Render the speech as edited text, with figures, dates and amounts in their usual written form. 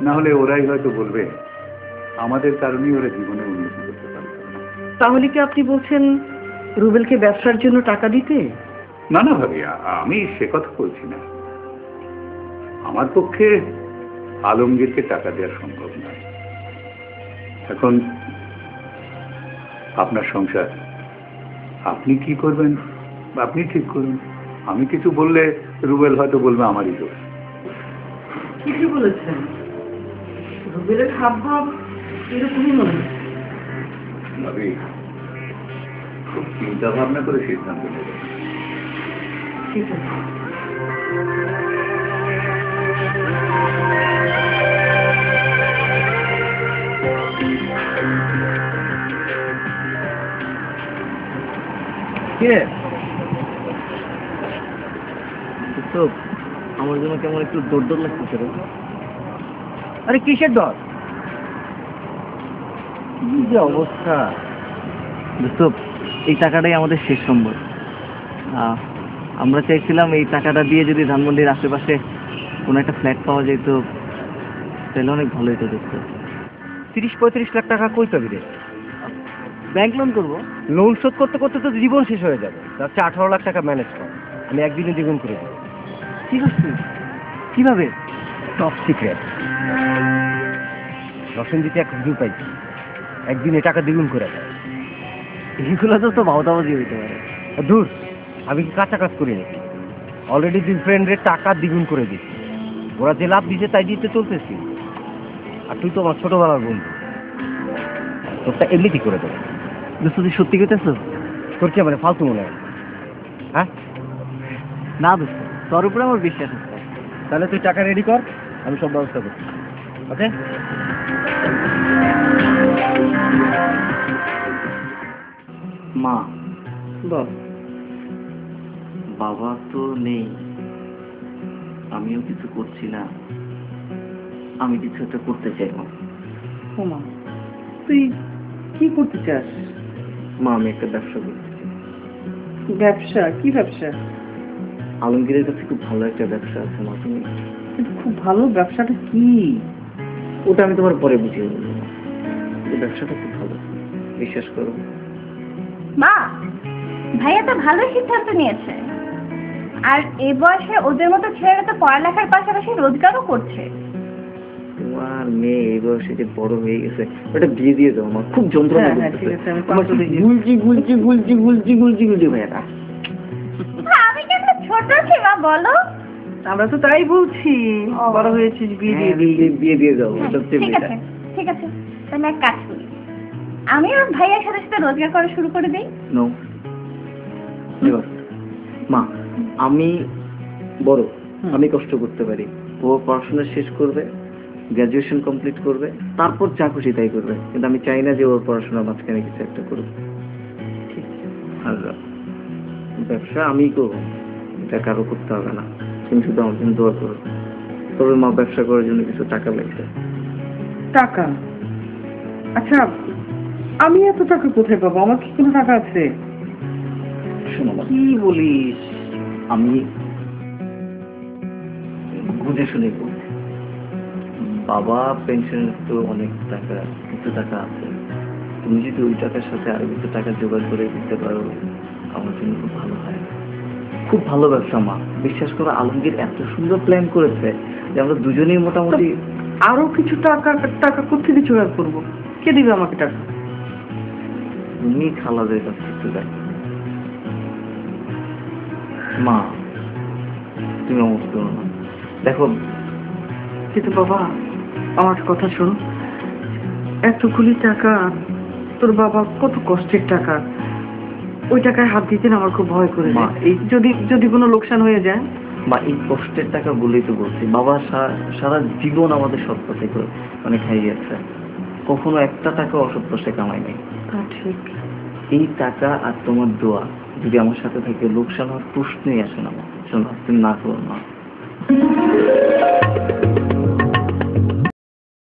না হলে ওরাই হয়তো বলবে আমাদের কারণেই ওরা জীবনে উন্নতি করতে পারবে না। তাহলে কি আপনি বলছেন রুবেলকে ব্যবসার জন্য টাকা দিতে? না না ভাবি, আমি সে কথা বলছি না। আমার পক্ষে আলমগীরকে টাকা দেওয়া সম্ভব নয়। এখন আপনার সংসার, আপনি কি করবেন আপনি ঠিক করুন। আমি কিছু বললে রুবেল হয়তো বলবে আমারই দোষ। ঠিকই বলেছেন, রুবেলের হাব ভাব এরকমই মনে হচ্ছে। ভাবি, খুব চিন্তা ভাবনা করে সিদ্ধান্ত নেবেন। ঠিক আছে। আমার জন্য কেমন একটু দৌড় দৌড় লাগতেছে রে। আরে কিসের ডর? কি যে অবস্থা দোস্ত, এই টাকাটাই আমাদের শেষ সম্বল। আমরা চাইছিলাম এই টাকাটা দিয়ে যদি ধানমন্ডির আশেপাশে কোনো একটা ফ্ল্যাট পাওয়া যেত তাহলে অনেক ভালো হতো দোস্ত। 30-35 লাখ টাকা কই পাবি রে? ব্যাংক লোন করবো। লোন শোধ করতে করতে তো জীবন শেষ হয়ে যাবে। তার চেয়ে 18 লাখ টাকা ম্যানেজ কর, আমি একদিনে দ্বিগুণ করে দেবো। কি করছিস? কিভাবে? Top secret. রসেনজিতে এক হুজুর পাইছি, একদিনে টাকা দ্বিগুণ করে দেয়। এইগুলো তো ভাওতাবাজি হইতে পারে। দূর, আমি কি কাঁচা কাজ করি নাকি? অলরেডি 2 ফ্রেন্ডের টাকা দ্বিগুণ করে দিচ্ছি। ওরা যে লাভ দিচ্ছে তাই দিতে চলতেছি। আর তুই তো আমার ছোটবেলার বন্ধু, তোরটা এমনিতে করে দেবো। দোস্ত তুই সত্যি কইতেছ? তোর কি মানে ফালতু মনে হয়? হ্যাঁ না দোস্ত, তোর উপরে আমার বিশ্বাস আছে। তাহলে তুই টাকা রেডি কর, আমি সব ব্যবস্থা করছি। ওকে? মা, বল। বাবা তো নেই, আমিও কিছু করছি না, আমি কিছু একটা করতে চাই মা। ও মা, তুই কি করতে চাস? মা, আমি একটা ব্যবসা করতে চাই। ব্যবসা? কি ব্যবসা? আলমগীরের কাছে খুব ভালো একটা ব্যবসা আছে মা। তুমি কিন্তু খুব ভালো ব্যবসাটা কি? ওটা আমি তোমার পরে বুঝিয়ে বলবো। এই ব্যবসাটা খুব ভালো, বিশ্বাস করো। মা, ভাইয়া তো ভালো সিদ্ধান্ত নিয়েছে। আর এই বয়সে ওদের মতো ছেলেরা তো পড়ালেখার পাশাপাশি রোজগারও করছে। তোমার মেয়ে এই বয়সে যে বড় হয়ে গেছে, ওটা বিয়ে দিয়ে দাও মা। খুব যন্ত্রণা গুলজি ভাইয়াটা। আমি কেন ছোট আছি মা, বলো? আমরা তো তাই বলছি, বড় হয়েছিস, বিয়ে দিয়ে দিই। বিয়ে দিয়ে দাও। ঠিক আছে, ঠিক আছে, তাহলে এক কাজ করি, আমি আর ভাইয়ার সাথে সাথে রোজগার করা শুরু করে দিই। নো মা, আমি বড়, আমি কষ্ট করতে পারি। ও পড়াশোনা শেষ করবে, গ্রাজুয়েশন কমপ্লিট করবে, তারপর যা খুশি তাই করবে। কিন্তু আমি চাই না যে ওর পড়াশোনার মাঝখানে কিছু একটা করবে। আর ব্যবসা আমি করবো, এটা কারো করতে হবে না। তুমি শুধু আমার জন্য দোয়া করো। তবে মা, ব্যবসা করার জন্য কিছু টাকা লাগবে। টাকা? আচ্ছা, আমি এত টাকা কোথায় পাবো? আমার কি কোনো টাকা আছে? শোনো মা, কি বলিস? আমি বুঝে শুনে বলছি। বাবা পেনশনের তো অনেক টাকা, কিছু টাকা আছে। তুমি যদি ওই টাকার সাথে আরো কিছু টাকা জোগাড় করে দিতে পারো, আমার জন্য খুব ভালো হয়। খুব ভালো ব্যবসা মা, বিশ্বাস করো। আলমগীর এত সুন্দর প্ল্যান করেছে যে আমরা দুজনেই মোটামুটি আরো কিছু টাকা কোথেকে জোগাড় করবো? কে দিবে আমাকে টাকা? তুমি খালাদের কাছে একটু দেখো মা, তুমি অমত করো না। দেখো কিন্তু বাবা, আমার কথা শোনো, এতগুলি টাকা, তোর বাবা কত কষ্টের টাকা, ওই টাকায় হাত দিতে না আমার খুব ভয় করে। মা, এই যদি কোনো লোকসান হয়ে যায়? মা, এই কষ্টের টাকা বলেই তো বলছি। বাবা সারা জীবন আমাদের সৎ পথে মানে খাইয়েছে, কখনো একটা টাকা অসৎ পথে কামাই নাই। ঠিক। এই টাকা আর তোমার দোয়া যদি আমার সাথে থাকে, লোকসান হওয়ার প্রশ্নই আসে না মা। শোনো, তুমি না করো না।